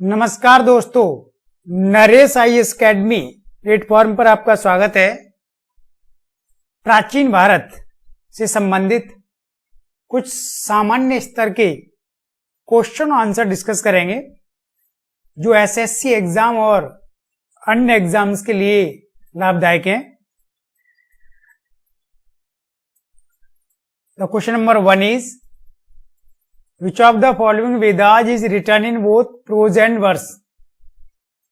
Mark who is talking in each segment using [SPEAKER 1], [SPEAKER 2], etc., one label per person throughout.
[SPEAKER 1] नमस्कार दोस्तों, Naresh IAS academy platform पर आपका स्वागत है। प्राचीन भारत से संबंधित कुछ सामान्य स्तर के क्वेश्चन आंसर डिस्कस करेंगे जो एसएससी एग्जाम और अन्य एग्जाम्स के लिए लाभदायक हैं। The question number 1 is Which of the following Vedas is written in both prose and verse?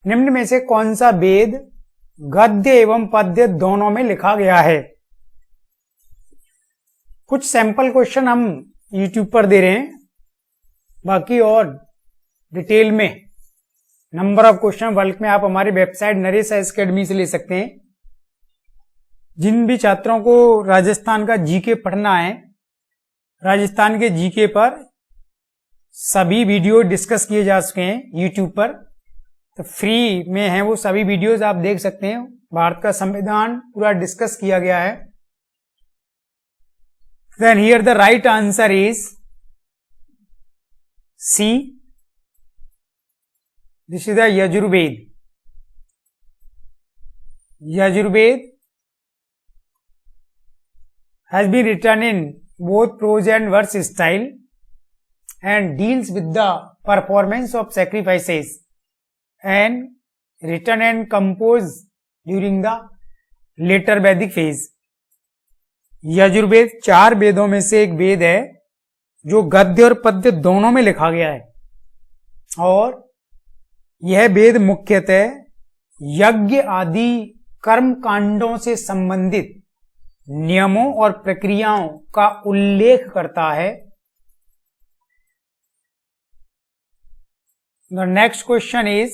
[SPEAKER 1] निम्न में से कौन सा वेद गद्य एवं पद्य दोनों में लिखा गया है? कुछ सैंपल क्वेश्चन हम YouTube पर दे रहे हैं, बाकी और डिटेल में नंबर ऑफ क्वेश्चन बल्क में आप हमारी वेबसाइट नरेश आईएएस एकेडमी से ले सकते हैं। जिन भी छात्रों को राजस्थान का जीके पढ़ना है, राजस्थान के जीके पर सभी वीडियो डिस्कस किए जा चुके हैं यूट्यूब पर, तो फ्री में है वो सभी वीडियोस आप देख सकते हैं। भारत का संविधान पूरा डिस्कस किया गया है। Then here the right answer is C, this is the Yajurveda. Yajurveda has been written in both prose and verse style and deals with the performance of sacrifices and written and composed during the later Vedic phase. Yajurveda 4 वेदों में से एक वेद है जो गद्य और पद्य दोनों में लिखा गया है, और यह वेद मुख्यतः यज्ञ आदि कर्म कांडों से संबंधित नियमों और प्रक्रियाओं का उल्लेख करता है। The next question is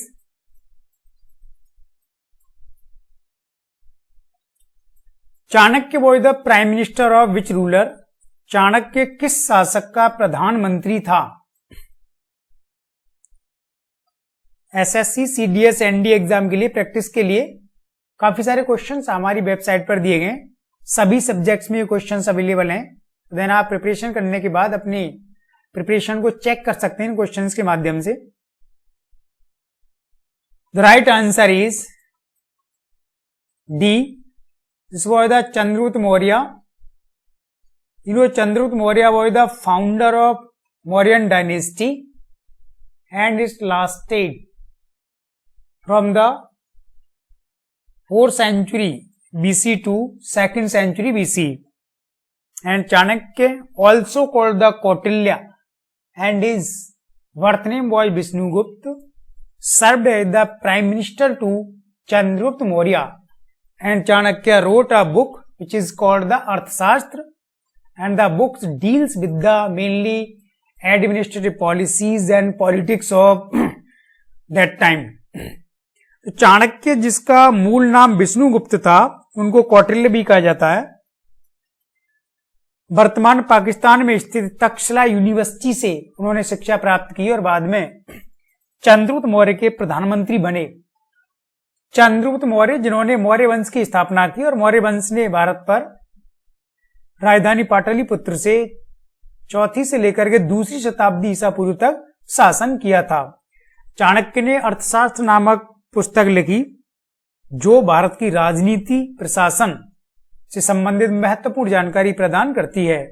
[SPEAKER 1] Chanakya was the prime minister of which ruler? Chanakya किस शासक का प्रधानमंत्री था? एसएससी, सीडीएस, एनडीए एग्जाम के लिए प्रैक्टिस के लिए काफी सारे क्वेश्चंस हमारी वेबसाइट पर दिए गए। सभी सब्जेक्ट्स में ये क्वेश्चंस अवेलेबल हैं। देन आप प्रिपरेशन करने के बाद अपनी प्रिपरेशन को चेक कर सकते हैं इन क्वेश्चंस के माध्यम से। The right answer is D. This was the Chandragupta Maurya. You know, Chandragupta Maurya was the founder of Mauryan dynasty and it lasted from the 4th century BC to 2nd century BC. And Chanakya, also called the Kautilya, and his birth name was Vishnugupta, served as the prime minister to Chandragupta Maurya, and Chanakya wrote a book which is called the Arthashastra, and the book deals with the mainly administrative policies and politics of that time. Chanakya, जिसका मूल नाम विष्णुगुप्त था, उनको कौटिल्य भी कहा जाता है। वर्तमान पाकिस्तान में स्थित तक्षशिला यूनिवर्सिटी से उन्होंने शिक्षा प्राप्त की और बाद में चंद्रगुप्त मौर्य के प्रधानमंत्री बने। चंद्रगुप्त मौर्य, जिन्होंने मौर्य वंश की स्थापना की, और मौर्य वंश ने भारत पर राजधानी पाटलिपुत्र से 4वीं से लेकर के 2री शताब्दी ईसा पूर्व तक शासन किया था। चाणक्य ने अर्थशास्त्र नामक पुस्तक लिखी जो भारत की राजनीति, प्रशासन से संबंधित महत्वपूर्ण जानकारी प्रदान करती है।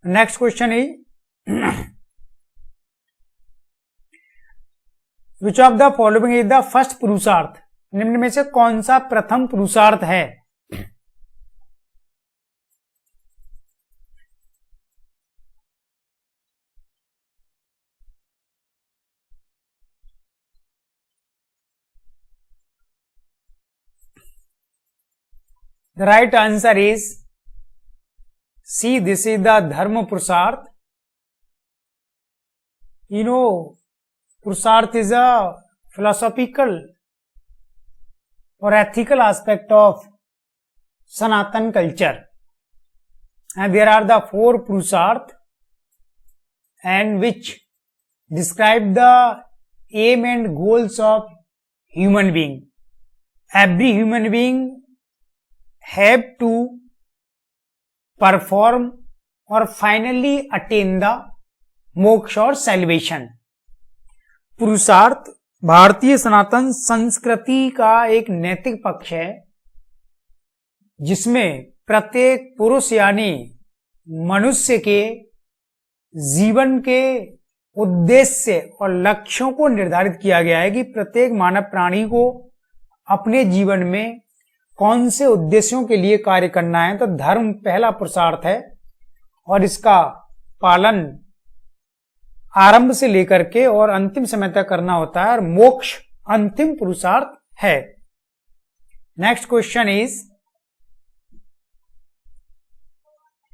[SPEAKER 1] नेक्स्ट क्वेश्चन है Which of the following is the first पुरुषार्थ? निम्न में से कौन सा प्रथम पुरुषार्थ है? The right answer is C. This is the धर्म पुरुषार्थ। You know, Purusharth is a philosophical or ethical aspect of Sanatan culture, and there are the 4 Purusharth, and which describe the aim and goals of human being. Every human being have to perform or finally attain the moksha or salvation. पुरुषार्थ भारतीय सनातन संस्कृति का एक नैतिक पक्ष है जिसमें प्रत्येक पुरुष यानी मनुष्य के जीवन के उद्देश्य और लक्ष्यों को निर्धारित किया गया है कि प्रत्येक मानव प्राणी को अपने जीवन में कौन से उद्देश्यों के लिए कार्य करना है। तो धर्म पहला पुरुषार्थ है और इसका पालन आरंभ से लेकर के और अंतिम समय तक करना होता है और मोक्ष अंतिम पुरुषार्थ है। Next question is,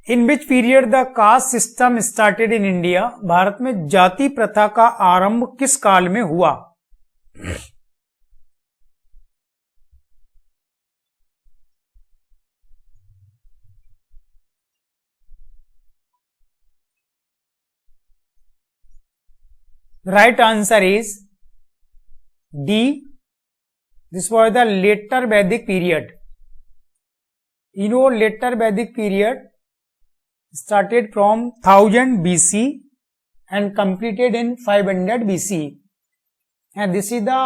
[SPEAKER 1] in which period the caste system started in India? Bharat में जाति प्रथा का आरंभ किस काल में हुआ? Right answer is D, this was the later Vedic period. Later Vedic period started from 1000 BC and completed in 500 BC, and this is the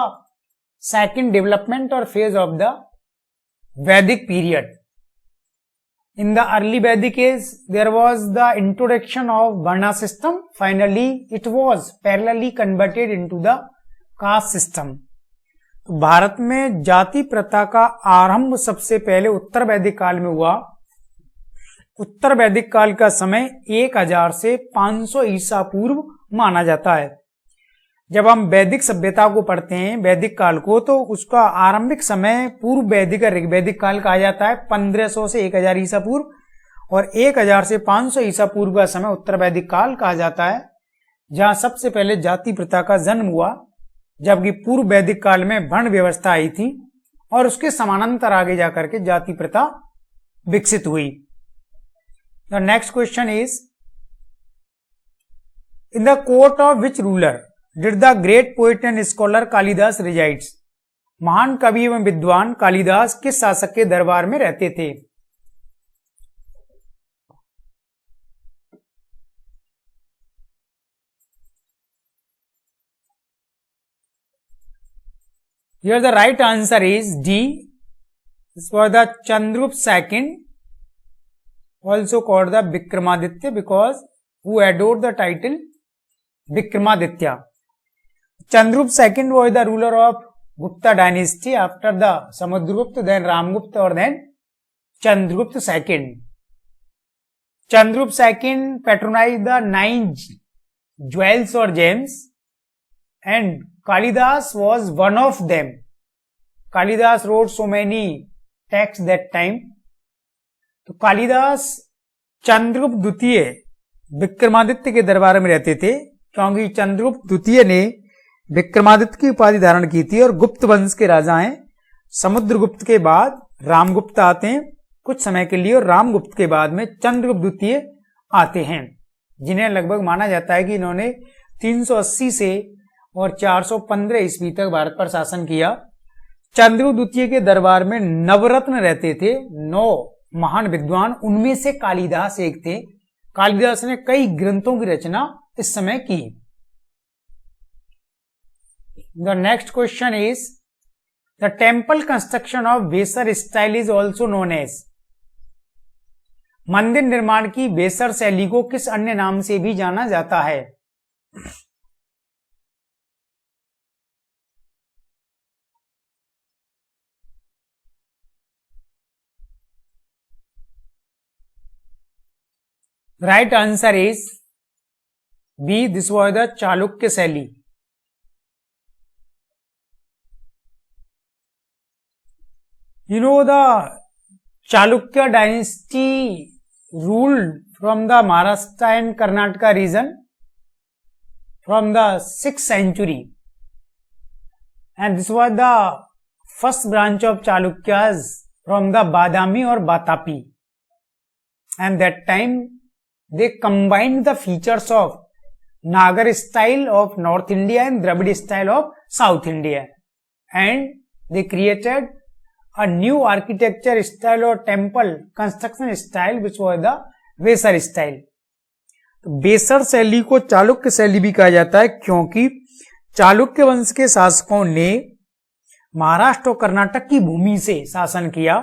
[SPEAKER 1] second development or phase of the Vedic period. In the early Vedic age there was the introduction of Varna system. Finally it was parallelly converted into the caste system. तो भारत में जाति प्रथा का आरंभ सबसे पहले उत्तर वैदिक काल में हुआ। उत्तर वैदिक काल का समय 1000 से 500 ईसा पूर्व माना जाता है। जब हम वैदिक सभ्यता को पढ़ते हैं, वैदिक काल को, तो उसका आरंभिक समय पूर्व वैदिक ऋग्वैदिक काल कहा जाता है, 1500 से 1000 ईसा पूर्व, और 1000 से 500 ईसा पूर्व का समय उत्तर वैदिक काल कहा जाता है, जहां सबसे पहले जाति प्रथा का जन्म हुआ, जबकि पूर्व वैदिक काल में वर्ण व्यवस्था आई थी और उसके समानांतर आगे जाकर के जाति प्रथा विकसित हुई। The next question is, in the court of which ruler did the great poet and scholar Kalidas resides? महान कवि एवं विद्वान कालिदास किस शासक के दरबार में रहते थे? Here the right answer is D. This was the Chandragupta II, also called the Vikramaditya, because who adored the title Vikramaditya. Chandragupta II was the ruler of Gupta dynasty after the Samudragupta, then Ramgupta, or then Chandragupta II. Chandragupta II patronized the 9 jewels or gems, and Kalidas was one of them. Kalidas wrote so many texts that time. तो कालिदास चंद्रगुप्त द्वितीय विक्रमादित्य के दरबार में रहते थे, क्योंकि चंद्रगुप्त द्वितीय ने विक्रमादित्य की उपाधि धारण की थी और गुप्त वंश के राजा हैं। समुद्रगुप्त के बाद रामगुप्त आते हैं कुछ समय के लिए, और रामगुप्त के बाद में चंद्रगुप्त द्वितीय आते हैं, जिन्हें लगभग माना जाता है कि इन्होंने 380 से और 415 ईस्वी तक भारत पर शासन किया। चंद्रगुप्त द्वितीय के दरबार में नवरत्न रहते थे, 9 महान विद्वान, उनमें से कालिदास एक थे। कालिदास ने कई ग्रंथों की रचना इस समय की। The next question is, the temple construction of Vesara style is also known as? मंदिर निर्माण की बेसर शैली को किस अन्य नाम से भी जाना जाता है? Right answer is B. This was the Chalukya शैली। The Chalukya dynasty ruled from the Maharashtra and Karnataka region from the 6th century, and this was the first branch of Chalukyas from the Badami or Batapi, and that time they combined the features of Nagar style of North India and Dravid style of South India, and they created a new architecture style or temple construction style which was the Vesar style. बेसर शैली को चालुक्य शैली भी कहा जाता है, क्योंकि चालुक्य वंश के शासकों ने महाराष्ट्र और कर्नाटक की भूमि से शासन किया।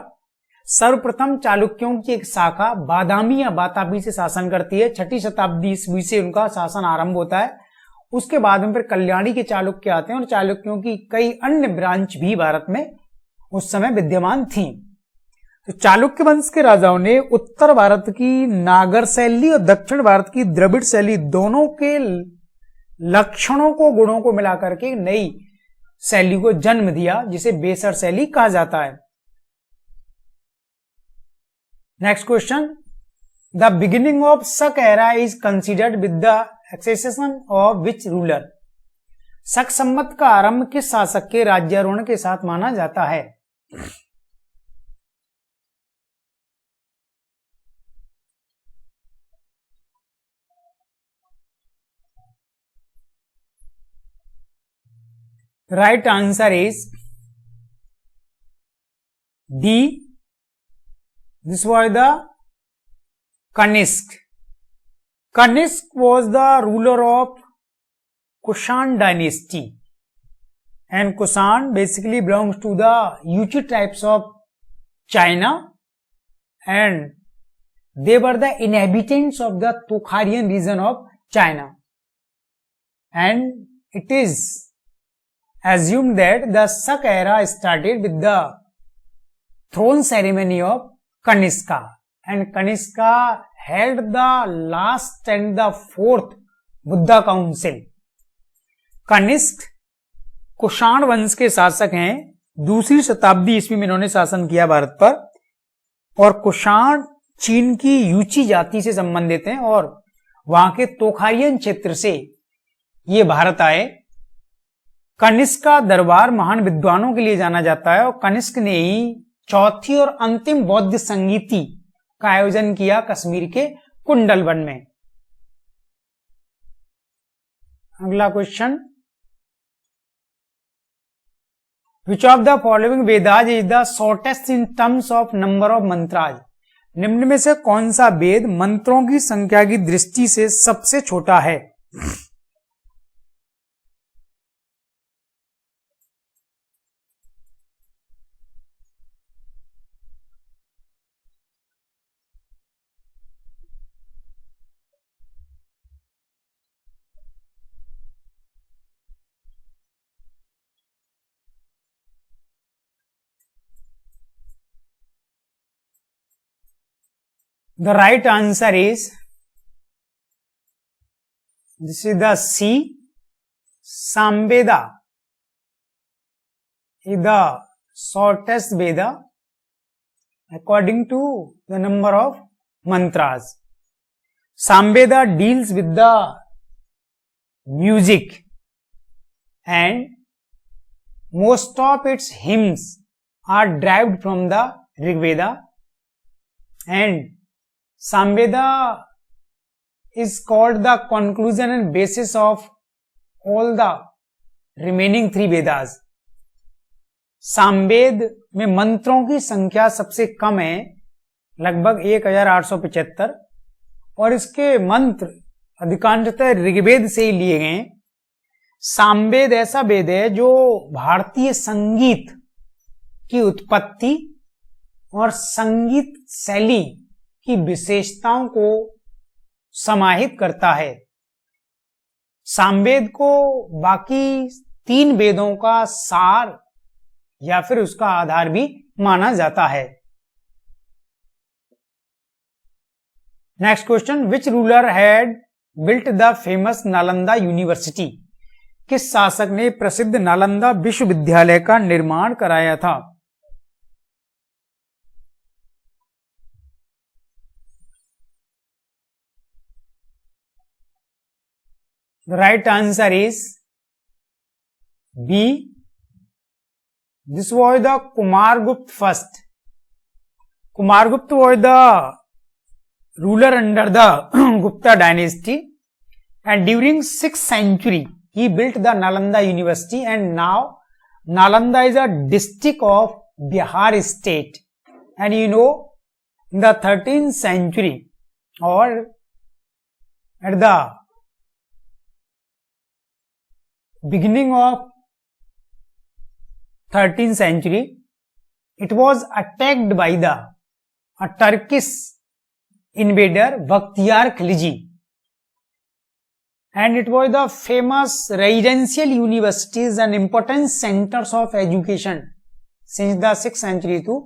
[SPEAKER 1] सर्वप्रथम चालुक्यों की एक शाखा बादामी या बातापी से शासन करती है। 6ठी शताब्दी ईस्वी से उनका शासन आरंभ होता है। उसके बाद में फिर कल्याणी के चालुक्य आते हैं और चालुक्यों की कई अन्य ब्रांच भी भारत में उस समय विद्यमान थी। तो चालुक्य वंश के राजाओं ने उत्तर भारत की नागर शैली और दक्षिण भारत की द्रविड़ शैली दोनों के लक्षणों को, गुणों को मिलाकर के नई शैली को जन्म दिया, जिसे बेसर शैली कहा जाता है। Next question, the beginning of Shaka era is considered with the accession of which ruler? Shaka Samvat का आरंभ किस शासक के राज्यारोहण के साथ माना जाता है? Right answer is D, this was the Kanishka. Kanishk was the ruler of Kushan dynasty, and Kushan basically belongs to the Yuchi tribes of China, and they were the inhabitants of the Tokharian region of China, and it is assumed that the Shak era started with the throne ceremony of Kanishka, and Kanishka held the last and the fourth Buddha council. Kanishka Kushan वंश के शासक हैं. 2री शताब्दी ईस्वी में इन्होंने शासन किया भारत पर, और कुषाण चीन की यूची जाति से संबंधित हैं और वहां के तोखारियन क्षेत्र से ये भारत आए. कनिष्क का दरबार महान विद्वानों के लिए जाना जाता है और कनिष्क ने ही चौथी और अंतिम बौद्ध संगीति का आयोजन किया कश्मीर के कुंडलवन में. अगला question, which of the following Vedas is the shortest in terms of number of mantras? निम्न में से कौन सा वेद मंत्रों की संख्या की दृष्टि से सबसे छोटा है? The right answer is, this is the C. Samveda is the shortest Veda according to the number of mantras. Samveda deals with the music and most of its hymns are derived from the Rig Veda, and Samveda is called the conclusion and basis of all the remaining 3 Vedas. Samaveda में मंत्रों की संख्या सबसे कम है, लगभग 1875, और इसके मंत्र अधिकांशतः ऋग्वेद से ही लिए गए. सामवेद ऐसा वेद है जो भारतीय संगीत की उत्पत्ति और संगीत शैली की विशेषताओं को समाहित करता है. सामवेद को बाकी 3 वेदों का सार या फिर उसका आधार भी माना जाता है. Next question, which ruler had built the famous Nalanda university? किस शासक ने प्रसिद्ध नालंदा विश्वविद्यालय का निर्माण कराया था? The right answer is B. This was the Kumargupta first. Kumargupta was the ruler under the Gupta dynasty, and during 6th century he built the Nalanda University, and now Nalanda is a district of Bihar state. And you know, in the 13th century or at the beginning of 13th century. It was attacked by a Turkish invader Bakhtiyar Khilji, and it was the famous residential universities and important centers of education since the 6th century to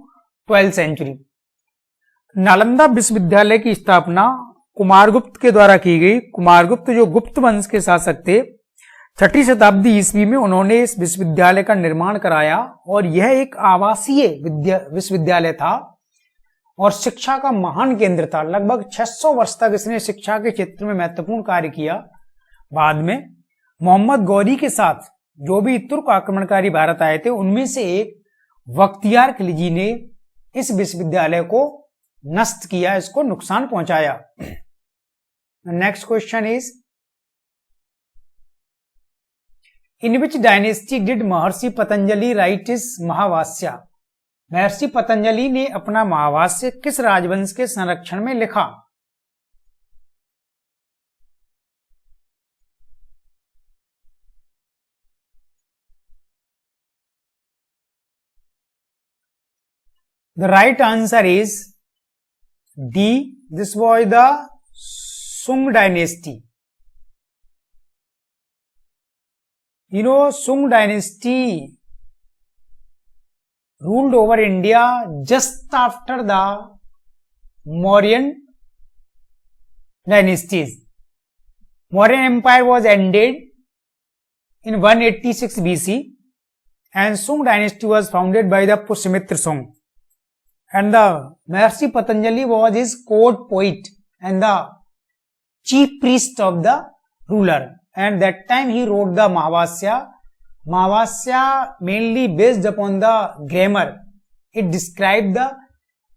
[SPEAKER 1] 12th century. Nalanda विश्वविद्यालय की स्थापना कुमारगुप्त के द्वारा की गई। कुमारगुप्त जो गुप्त वंश के शासक थे, 6ठी शताब्दी ईस्वी में उन्होंने इस विश्वविद्यालय का निर्माण कराया और यह एक आवासीय विश्वविद्यालय था और शिक्षा का महान केंद्र था। लगभग 600 वर्ष तक इसने शिक्षा के क्षेत्र में महत्वपूर्ण कार्य किया। बाद में मोहम्मद गौरी के साथ जो भी तुर्क आक्रमणकारी भारत आए थे, उनमें से एक बख्तियार खिलजी ने इस विश्वविद्यालय को नष्ट किया, इसको नुकसान पहुंचाया। Next question is, in which dynasty did Maharshi Patanjali right is महावास्य? महर्षि पतंजलि ने अपना महावास्य किस राजवंश के संरक्षण में लिखा? The right answer is D. This was the Sung dynasty. You know, Sung dynasty ruled over India just after the Mauryan dynasties. Mauryan Empire was ended in 186 BC and Sung dynasty was founded by the Pushyamitra Sung. And the Maharishi Patanjali was his court poet and the chief priest of the ruler. And that time he wrote the Mahavasya. Mahavasya mainly based upon the grammar. It described the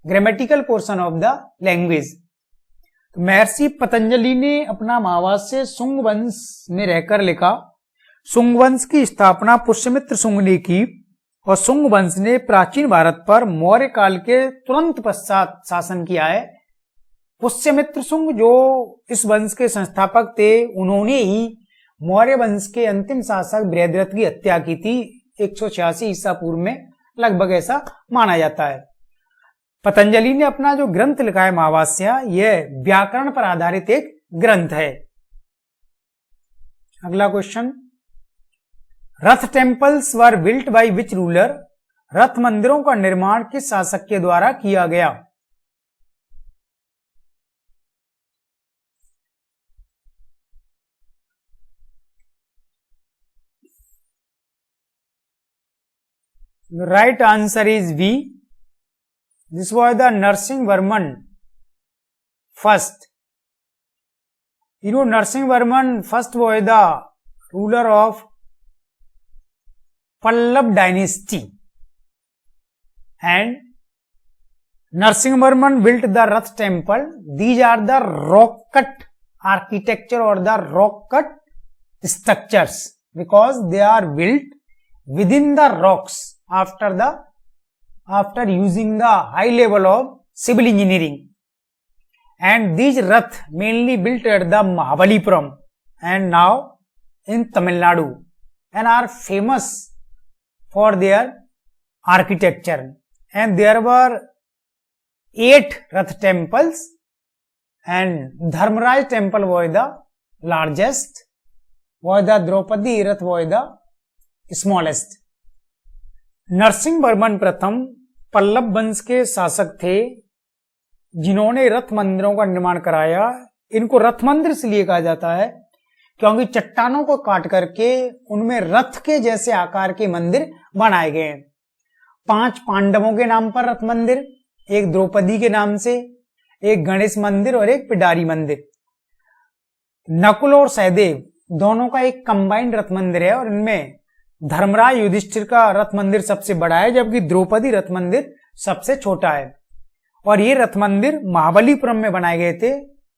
[SPEAKER 1] grammatical portion of the language. तो महर्षि पतंजलि ने अपना महावास्य सुंग वंश में रहकर लिखा। सुंग वंश की स्थापना पुष्यमित्र सुंग ने की और सुंग वंश ने प्राचीन भारत पर मौर्य काल के तुरंत पश्चात शासन किया है। पुष्यमित्र सुंग जो इस वंश के संस्थापक थे, उन्होंने ही मौर्य वंश के अंतिम शासक बृहद्रथ की हत्या की थी 186 ईसा पूर्व में, लगभग ऐसा माना जाता है। पतंजलि ने अपना जो ग्रंथ लिखा है महावास्य, यह व्याकरण पर आधारित एक ग्रंथ है। अगला question, Rath temples were built by which ruler? रथ मंदिरों का निर्माण किस शासक के द्वारा किया गया? The right answer is V. This was the Narasimhavarman first. You know, Narasimhavarman first was the ruler of Pallab dynasty, and Narasimhavarman built the Rath temple. These are the rock cut architecture or the rock cut structures because they are built within the rocks after using the high level of civil engineering. And these Rath mainly built at the Mahabalipuram and now in Tamil Nadu and are famous for their architecture. And there were 8 Rath temples and Dharmaraj temple was the largest, was the Draupadi Rath was the smallest. Narasimhavarman प्रथम पल्लव वंश के शासक थे जिन्होंने रथ मंदिरों का निर्माण कराया। इनको रथ मंदिर इसलिए कहा जाता है क्योंकि चट्टानों को काट करके उनमें रथ के जैसे आकार के मंदिर बनाए गए। 5 पांडवों के नाम पर रथ मंदिर, एक द्रौपदी के नाम से, एक गणेश मंदिर और एक पिडारी मंदिर। नकुल और सहदेव दोनों का एक कंबाइंड रथ मंदिर है और इनमें धर्मराज युधिष्ठिर का रथ मंदिर सबसे बड़ा है जबकि द्रौपदी रथ मंदिर सबसे छोटा है। और ये रथ मंदिर महाबलीपुरम में बनाए गए थे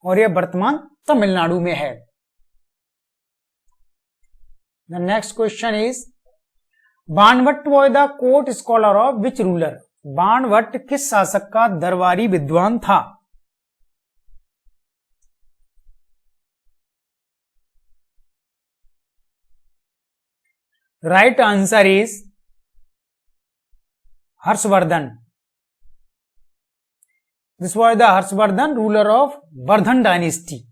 [SPEAKER 1] और यह वर्तमान तमिलनाडु में है। The next question is, Banabhatta was the court scholar of which ruler? Banabhatta किस शासक का दरबारी विद्वान था? Right answer is Harshvardhan. This was the Harshvardhan, ruler of Vardhan dynasty.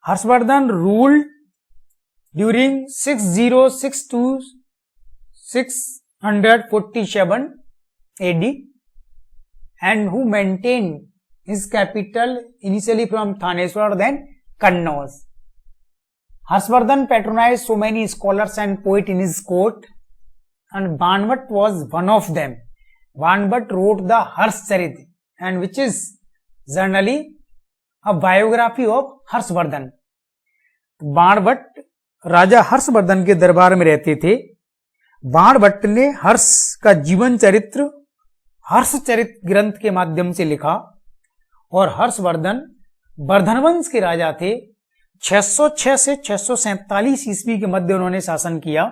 [SPEAKER 1] Harshvardhan ruled during 606 to 647 AD and who maintained his capital initially from Thaneswar then Kannauj. Harshvardhan patronized so many scholars and poets in his court and Banvat was one of them. Banvat wrote the Harshcharit and which is generally a biography of Harshavardhana. Banabhatta राजा हर्षवर्धन के दरबार में रहते थे. बाणभट्ट ने हर्ष का जीवन चरित्र हर्षचरित ग्रंथ के माध्यम से लिखा और हर्षवर्धन वर्धनवंश के राजा थे. 606 से 647 ईस्वी के मध्य उन्होंने शासन किया.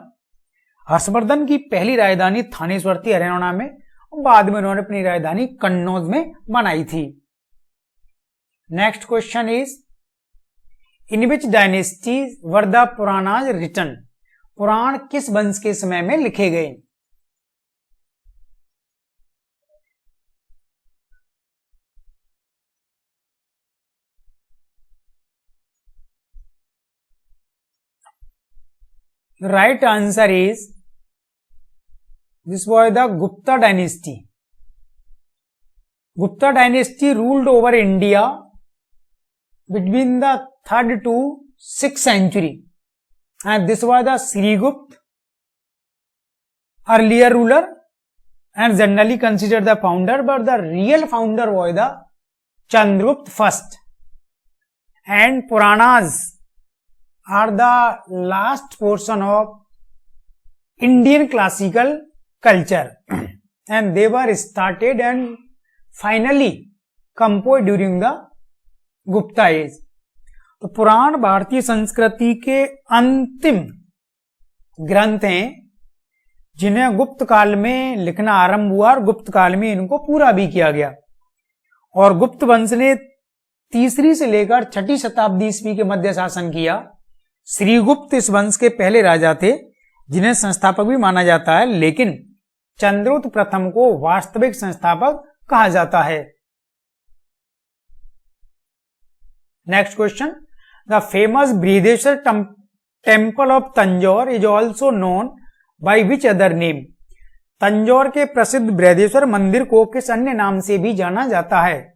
[SPEAKER 1] हर्षवर्धन की पहली राजधानी थानेश्वर थी हरियाणा में. बाद में उन्होंने अपनी राजधानी कन्नौज में बनाई थी. Next question is in which dynasty were the Puranas written. Purana किस वंश के समय में लिखे गए. Right answer is this was the Gupta dynasty. Gupta dynasty ruled over India between the 3rd to 6th century and this was the Srigupt, earlier ruler and generally considered the founder, but the real founder was the Chandragupta first. And Puranas are the last portion of Indian classical culture and they were started and finally composed during the Gupta age. तो पुराण भारतीय संस्कृति के अंतिम ग्रंथ हैं जिन्हें गुप्त काल में लिखना आरंभ हुआ और गुप्त काल में इनको पूरा भी किया गया. और गुप्त वंश ने 3री से लेकर 6ठी शताब्दी ईस्वी के मध्य शासन किया. श्रीगुप्त इस वंश के पहले राजा थे जिन्हें संस्थापक भी माना जाता है, लेकिन चंद्रगुप्त प्रथम को वास्तविक संस्थापक कहा जाता है. Next question. The famous Brihadeshwara temple of Tanjore is also known by which other name. Tanjore के प्रसिद्ध बृहदेश्वर मंदिर को किस अन्य नाम से भी जाना जाता है.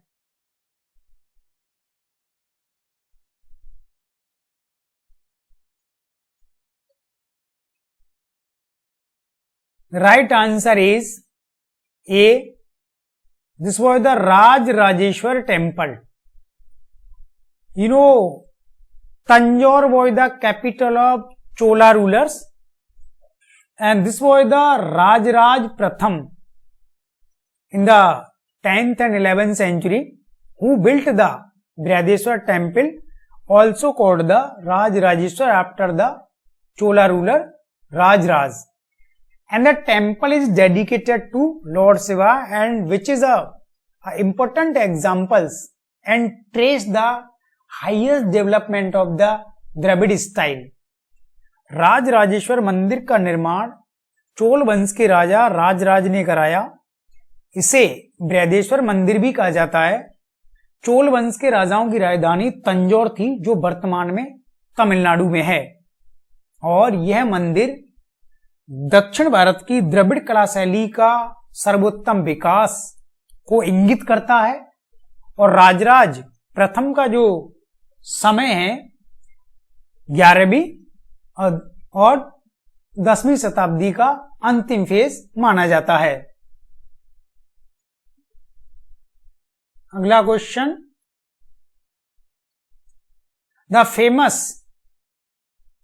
[SPEAKER 1] Right answer is A. This was the Rajrajeshwar temple. You know, Tanjore was the capital of Chola rulers and this was the Rajraj Pratham in the 10th and 11th century who built the Brihadeshwar temple, also called the Rajrajeshwar after the Chola ruler Rajraj. And the temple is dedicated to Lord Shiva and which is a important examples and trace the highest development of the Dravid style. Rajrajeshwar मंदिर का निर्माण चोल वंश के राजा राजराज ने कराया. इसे बृहदेश्वर मंदिर भी कहा जाता है. चोल वंश के राजाओं की राजधानी तंजौर थी जो वर्तमान में तमिलनाडु में है और यह मंदिर दक्षिण भारत की द्रविड़ कला शैली का सर्वोत्तम विकास को इंगित करता है और राजराज प्रथम का जो समय है 11वीं और 10वीं शताब्दी का अंतिम फेज माना जाता है. अगला question. The famous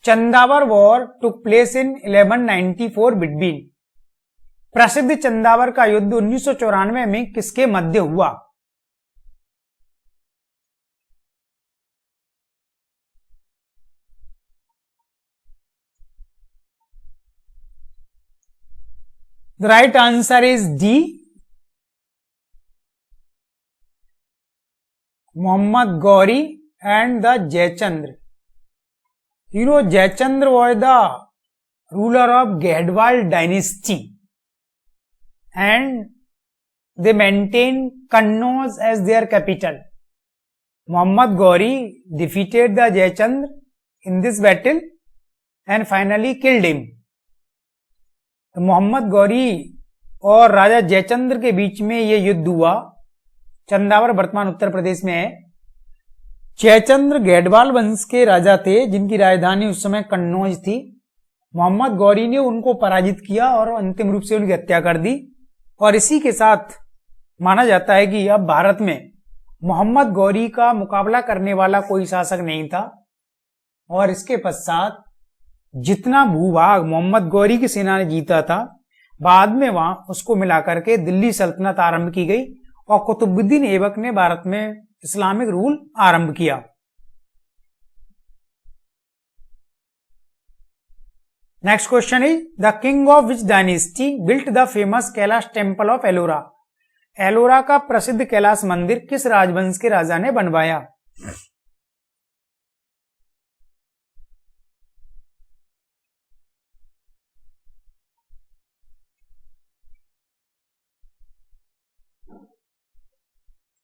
[SPEAKER 1] Chandawar war took place in 1194 between. प्रसिद्ध चंदावर का युद्ध 1994 में किसके मध्य हुआ. The right answer is D. Muhammad Gauri and the Jayachandra. You know, Jayachandra was the ruler of Gadwal dynasty, and they maintained Kannauj as their capital. Muhammad Ghori defeated the Jayachandra in this battle and finally killed him. तो मोहम्मद गौरी और राजा जयचंद्र के बीच में यह युद्ध हुआ. चंदावर वर्तमान उत्तर प्रदेश में है. जयचंद्र गैडवाल वंश के राजा थे जिनकी राजधानी उस समय कन्नौज थी. मोहम्मद गौरी ने उनको पराजित किया और अंतिम रूप से उनकी हत्या कर दी. और इसी के साथ माना जाता है कि अब भारत में मोहम्मद गौरी का मुकाबला करने वाला कोई शासक नहीं था. और इसके पश्चात जितना भूभाग मोहम्मद गौरी की सेना ने जीता था, बाद में वहां उसको मिलाकर के दिल्ली सल्तनत आरंभ की गई और कुतुबुद्दीन ऐबक ने भारत में इस्लामिक रूल आरंभ किया. Next question is the king of which dynasty built the famous Kailash temple of Ellora. Ellora का प्रसिद्ध कैलाश मंदिर किस राजवंश के राजा ने बनवाया?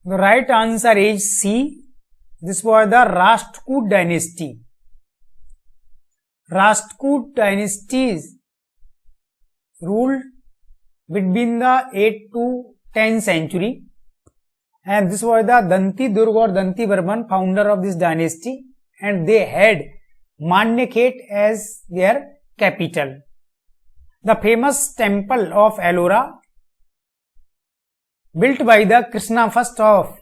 [SPEAKER 1] The right answer is C. This was the Rashtrakoot dynasty. Rashtrakoot dynasties ruled between the 8th to 10th century, and this was the Danti Durg or Danti Varman founder of this dynasty, and they had Manyakhet as their capital. The famous temple of Ellora, built by the Krishna first of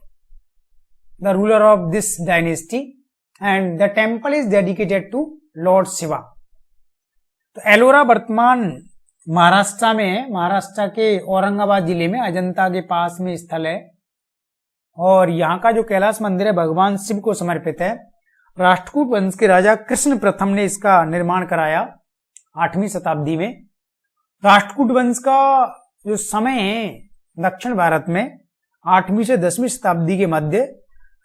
[SPEAKER 1] the ruler of this dynasty, and the temple is dedicated to Lord Shiva. तो एलोरा वर्तमान महाराष्ट्र में है. महाराष्ट्र के औरंगाबाद जिले में अजंता के पास में स्थल है. और यहाँ का जो कैलाश मंदिर है भगवान शिव को समर्पित है. राष्ट्रकूट वंश के राजा कृष्ण प्रथम ने इसका निर्माण कराया 8वीं शताब्दी में. राष्ट्रकूट वंश का जो समय है दक्षिण भारत में 8वीं से 10वीं शताब्दी के मध्य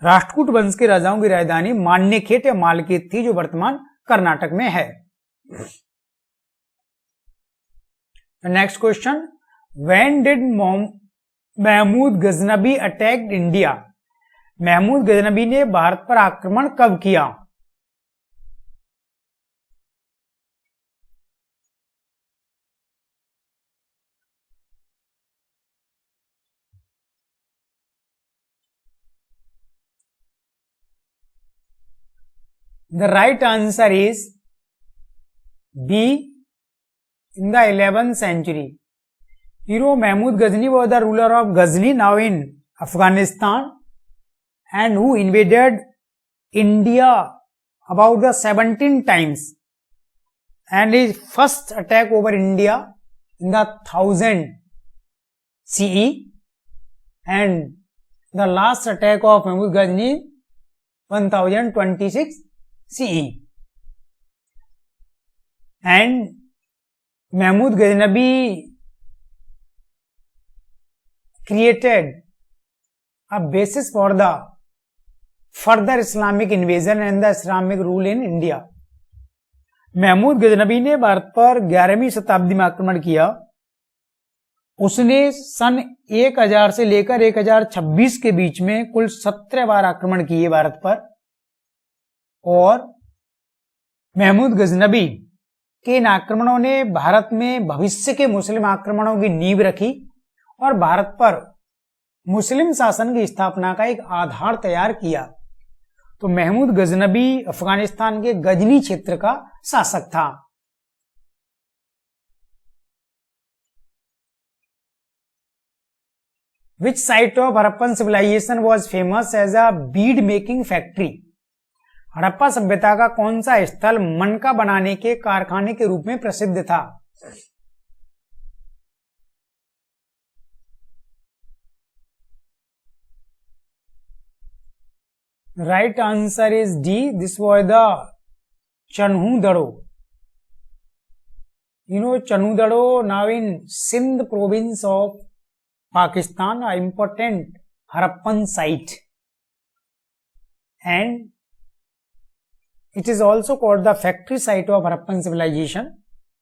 [SPEAKER 1] राष्ट्रकूट वंश के राजाओं की राजधानी मान्यखेत या मालखेत थी, जो वर्तमान कर्नाटक में है. Next question, when did Mahmud Ghaznavi attacked India. Mahmud Ghaznavi ने भारत पर आक्रमण कब किया? The right answer is B. In the 11th century. You know, Mahmud Ghazni was the ruler of Ghazni, now in Afghanistan, and who invaded India about the 17 times. And his first attack over India in the 1000 CE, and the last attack of Mahmud Ghazni 1026 CE. And Mahmud Ghaznavi created a basis for the further Islamic invasion and the Islamic rule in India. Mahmood Ghaznavi ने भारत पर 11वीं शताब्दी में आक्रमण किया. उसने सन 1000 से लेकर 1026 के बीच में कुल 17 बार आक्रमण किए भारत पर. और महमूद गजनबी के इन आक्रमणों ने भारत में भविष्य के मुस्लिम आक्रमणों की नींव रखी और भारत पर मुस्लिम शासन की स्थापना का एक आधार तैयार किया. तो महमूद गजनबी अफगानिस्तान के गजनी क्षेत्र का शासक था. Which site of Harappan civilization was famous as a bead making factory? Harappa सभ्यता का कौन सा स्थल मनका बनाने के कारखाने के रूप में प्रसिद्ध था? Right answer is D. This was the Chanhudaro. You know Chanhudaro now in Sindh province of Pakistan, a important Harappan site, and it is also called the factory site of Harappan civilization.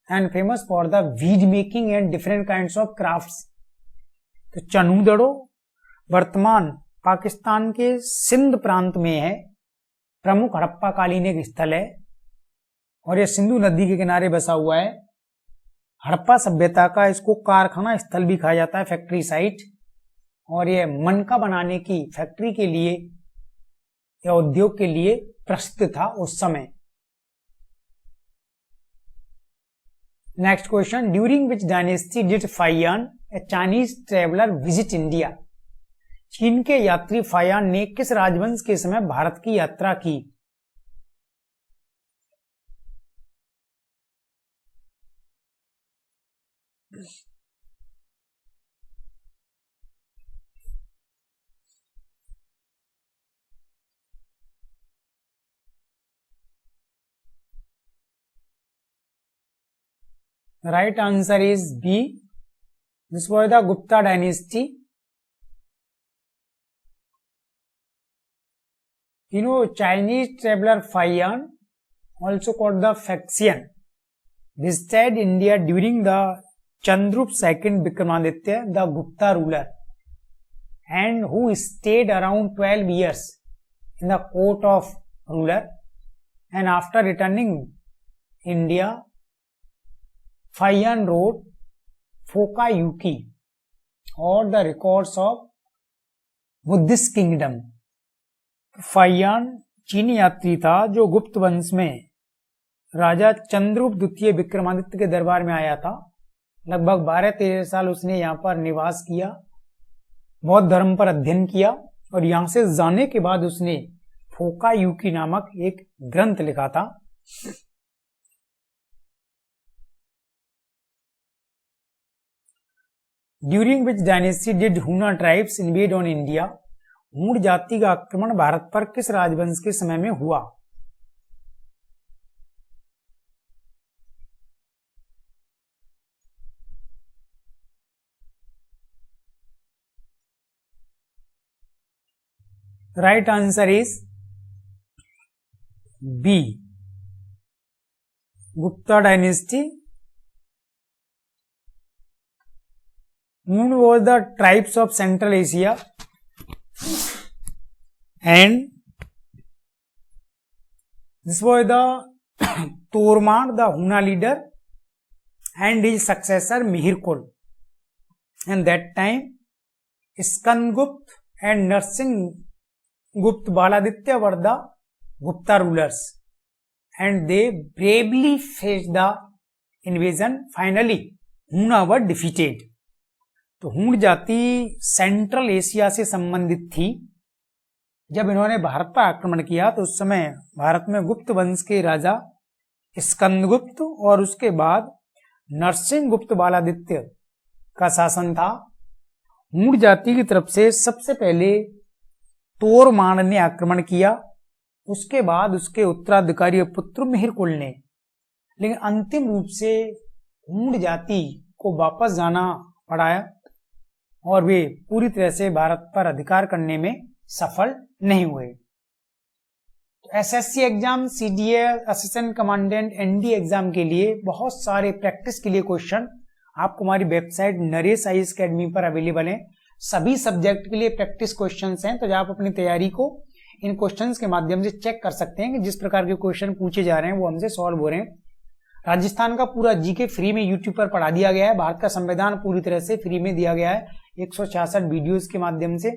[SPEAKER 1] And famous for the weed making and different kinds of crafts. तो चनूदड़ो वर्तमान पाकिस्तान के सिंध प्रांत में है, प्रमुख हड़प्पा कालीन एक स्थल है और यह सिंधु नदी के किनारे बसा हुआ है। हड़प्पा सभ्यता का इसको कारखाना स्थल भी कहा जाता है, फैक्ट्री साइट, और यह मनका बनाने की फैक्ट्री के लिए या उद्योग के लिए प्रसिद्ध था उस समय। Next question, during which dynasty did Fa-Hien A Chinese traveller visit India? चीन के यात्री फायान ने किस राजवंश के समय भारत की यात्रा की? Right answer is B. This was the Gupta dynasty. You know, Chinese traveler Faiyan, also called the Faxian, visited India during the Chandragupta II Vikramaditya, the Gupta ruler, and who stayed around 12 years in the court of ruler, and after returning India, Faiyan wrote Foka Yuki or the records of Buddhist kingdom. Fa-Hien चीनी यात्री था जो गुप्त वंश में राजा चंद्रगुप्त द्वितीय विक्रमादित्य के दरबार में आया था। लगभग 12-13 साल उसने यहाँ पर निवास किया, बौद्ध धर्म पर अध्ययन किया और यहाँ से जाने के बाद उसने फोका यूकी नामक एक ग्रंथ लिखा था। ड्यूरिंग विच डायनेस्टी डिड हुना ट्राइब्स इन्वेड ऑन इंडिया? हूण जाति का आक्रमण भारत पर किस राजवंश के समय में हुआ? Right answer is B, Gupta dynasty. Hun was the tribes of Central Asia and this was the Tormar, the Huna leader, and his successor Mihirkul. And that time Skandgupt and Narsingupt Baladitya were the Gupta rulers and they bravely faced the invasion. Finally Huna were defeated. तो हूण जाति central Asia से संबंधित थी। जब इन्होंने भारत पर आक्रमण किया तो उस समय भारत में गुप्त वंश के राजा स्कंदगुप्त और उसके बाद नरसिंहगुप्त बालादित्य का शासन था। हूण जाति की तरफ से सबसे पहले तोरमान ने आक्रमण किया, उसके बाद उसके उत्तराधिकारी पुत्र मिहिरकुल ने, लेकिन अंतिम रूप से हूण जाति को वापस जाना पड़ा और वे पूरी तरह से भारत पर अधिकार करने में सफल नहीं हुए। तो SSC exam, CDS, assistant commandant, ND exam के लिए बहुत सारे प्रैक्टिस के लिए क्वेश्चन आपको हमारी वेबसाइट नरेश आईएएस अकेडमी पर अवेलेबल हैं। सभी सब्जेक्ट के लिए प्रैक्टिस क्वेश्चंस हैं, तो आप अपनी तैयारी को इन क्वेश्चंस के माध्यम से चेक कर सकते हैं कि जिस प्रकार के क्वेश्चन पूछे जा रहे हैं वो हमसे सॉल्व हो रहे हैं। राजस्थान का पूरा जीके फ्री में यूट्यूब पर पढ़ा दिया गया है। भारत का संविधान पूरी तरह से फ्री में दिया गया है 166 वीडियोस के माध्यम से।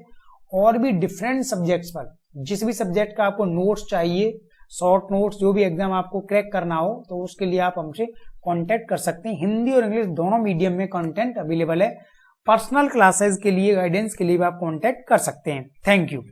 [SPEAKER 1] और भी डिफरेंट सब्जेक्ट्स पर जिस भी सब्जेक्ट का आपको नोट्स चाहिए, शॉर्ट नोट्स, जो भी एग्जाम आपको क्रैक करना हो तो उसके लिए आप हमसे कांटेक्ट कर सकते हैं। हिंदी और इंग्लिश दोनों मीडियम में कंटेंट अवेलेबल है। पर्सनल क्लासेस के लिए, गाइडेंस के लिए भी आप कांटेक्ट कर सकते हैं। Thank you.